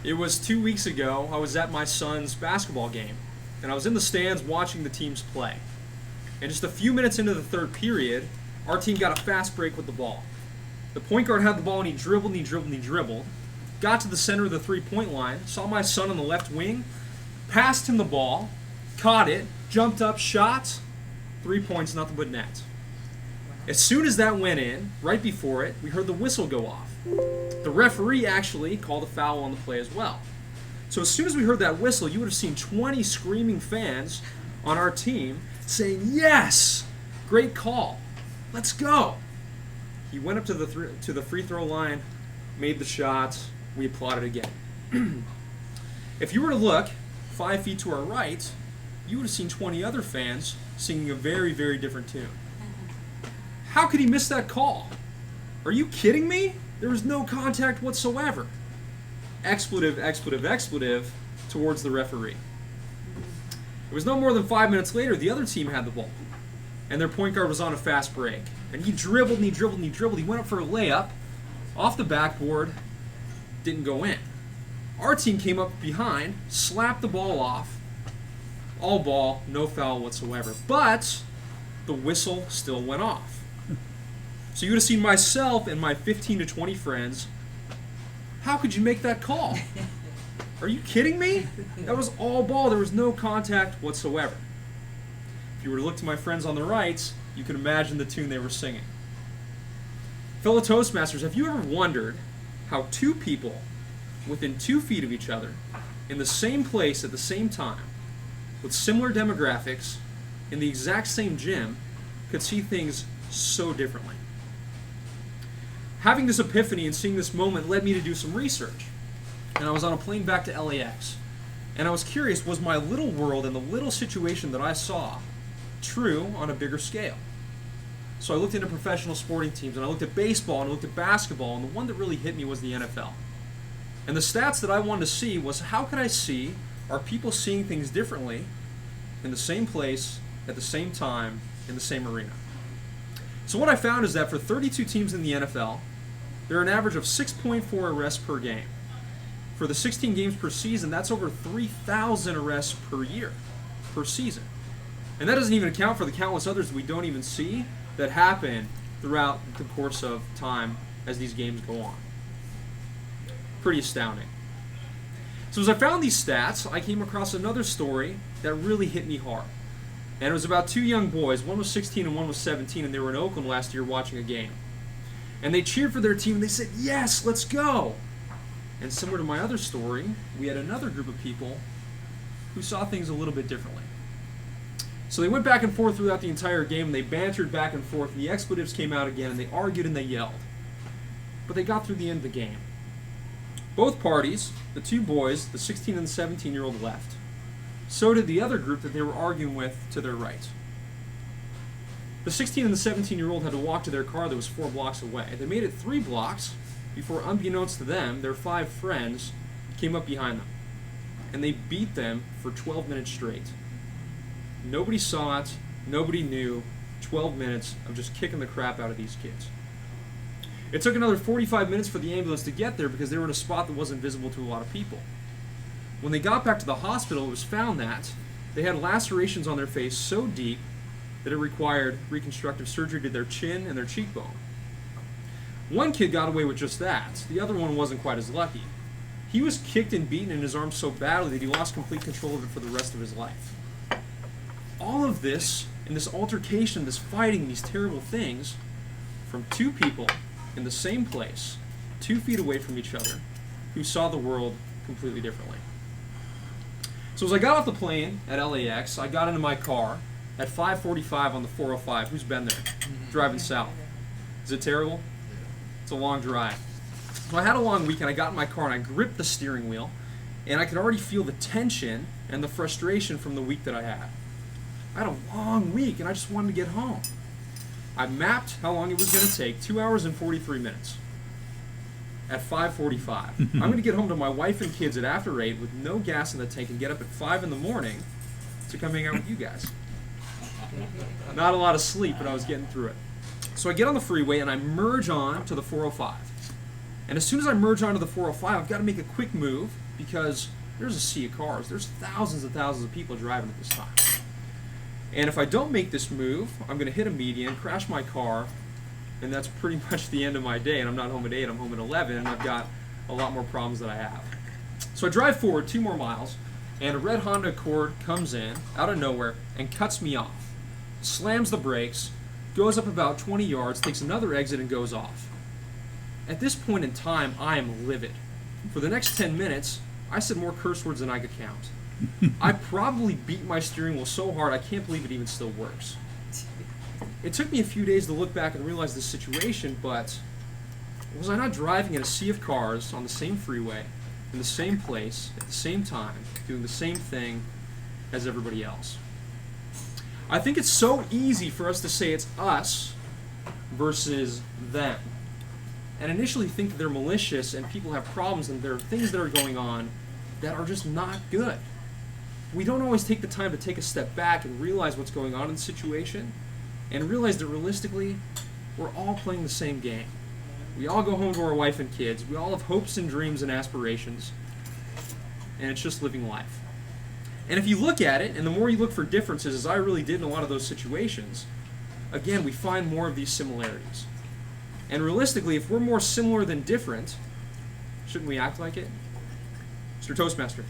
It was 2 weeks ago. I was at my son's basketball game, and I was in the stands watching the teams play. And just a few minutes into the third period, our team got a fast break with the ball. The point guard had the ball, and he dribbled, and he dribbled, and he dribbled. Got to the center of the three-point line, saw my son on the left wing, passed him the ball, caught it, jumped up, shot, 3 points, nothing but net. As soon as that went in, right before it, we heard the whistle go off. The referee actually called a foul on the play as well. So as soon as we heard that whistle, you would have seen 20 screaming fans on our team saying, "Yes! Great call. Let's go." He went up to the free throw line, made the shot, we applauded again. If you were to look 5 feet to our right, you would have seen 20 other fans singing a very, very different tune. How could he miss that call? Are you kidding me? There was no contact whatsoever. Expletive, expletive, expletive towards the referee. It was no more than 5 minutes later, the other team had the ball, and their point guard was on a fast break. And he dribbled, and he dribbled, and he dribbled. He went up for a layup, off the backboard, didn't go in. Our team came up behind, slapped the ball off, all ball, no foul whatsoever. But the whistle still went off. So you would have seen myself and my 15 to 20 friends. How could you make that call? Are you kidding me? That was all ball. There was no contact whatsoever. If you were to look to my friends on the right, you can imagine the tune they were singing. Fellow Toastmasters, have you ever wondered how two people within 2 feet of each other, in the same place at the same time, with similar demographics, in the exact same gym, could see things so differently? Having this epiphany and seeing this moment led me to do some research. And I was on a plane back to LAX. And I was curious, was my little world and the little situation that I saw true on a bigger scale? So I looked into professional sporting teams, and I looked at baseball, and I looked at basketball, and the one that really hit me was the NFL. And the stats that I wanted to see was, how could I see, are people seeing things differently in the same place, at the same time, in the same arena? So what I found is that for 32 teams in the NFL, there are an average of 6.4 arrests per game. For the 16 games per season, that's over 3,000 arrests per year, per season. And that doesn't even account for the countless others we don't even see that happen throughout the course of time as these games go on. Pretty astounding. So as I found these stats, I came across another story that really hit me hard. And it was about 2 young boys. One was 16 and one was 17, and they were in Oakland last year watching a game. And they cheered for their team, and they said, "Yes, let's go." And similar to my other story, we had another group of people who saw things a little bit differently. So they went back and forth throughout the entire game, and they bantered back and forth, and the expletives came out again, and they argued and they yelled. But they got through the end of the game. Both parties, the 2 boys, the 16 and the 17-year-old, left. So did the other group that they were arguing with to their right. The 16 and the 17-year-old had to walk to their car that was 4 blocks away. They made it 3 blocks before, unbeknownst to them, their 5 friends came up behind them. And they beat them for 12 minutes straight. Nobody saw it. Nobody knew. 12 minutes of just kicking the crap out of these kids. It took another 45 minutes for the ambulance to get there because they were in a spot that wasn't visible to a lot of people. When they got back to the hospital, it was found that they had lacerations on their face so deep that it required reconstructive surgery to their chin and their cheekbone. One kid got away with just that. The other one wasn't quite as lucky. He was kicked and beaten in his arm so badly that he lost complete control of it for the rest of his life. All of this, and this altercation, this fighting, these terrible things, from 2 people in the same place, 2 feet away from each other, who saw the world completely differently. So as I got off the plane at LAX, I got into my car at 5:45 on the 405. Who's been there? Driving south. Is it terrible? It's a long drive. So I had a long weekend. I got in my car and I gripped the steering wheel, and I could already feel the tension and the frustration from the week that I had. I had a long week, and I just wanted to get home. I mapped how long it was going to take, 2 hours and 43 minutes. At 5:45. I'm going to get home to my wife and kids at after 8 with no gas in the tank and get up at 5 in the morning to come hang out with you guys. Not a lot of sleep, but I was getting through it. So I get on the freeway and I merge on to the 405. And as soon as I merge onto the 405, I've got to make a quick move because there's a sea of cars. There's thousands and thousands of people driving at this time. And if I don't make this move, I'm going to hit a median, crash my car, and that's pretty much the end of my day. And I'm not home at 8, I'm home at 11, and I've got a lot more problems that I have. So I drive forward 2 more miles, and a red Honda Accord comes in out of nowhere and cuts me off. Slams the brakes, goes up about 20 yards, takes another exit, and goes off. At this point in time, I am livid. For the next 10 minutes, I said more curse words than I could count. I probably beat my steering wheel so hard I can't believe it even still works. It took me a few days to look back and realize this situation, but was I not driving in a sea of cars on the same freeway, in the same place, at the same time, doing the same thing as everybody else? I think it's so easy for us to say it's us versus them, and initially think that they're malicious and people have problems and there are things that are going on that are just not good. We don't always take the time to take a step back and realize what's going on in the situation and realize that realistically, we're all playing the same game. We all go home to our wife and kids. We all have hopes and dreams and aspirations, and it's just living life. And if you look at it, and the more you look for differences, as I really did in a lot of those situations, again, we find more of these similarities. And realistically, if we're more similar than different, shouldn't we act like it? Mr. Toastmaster.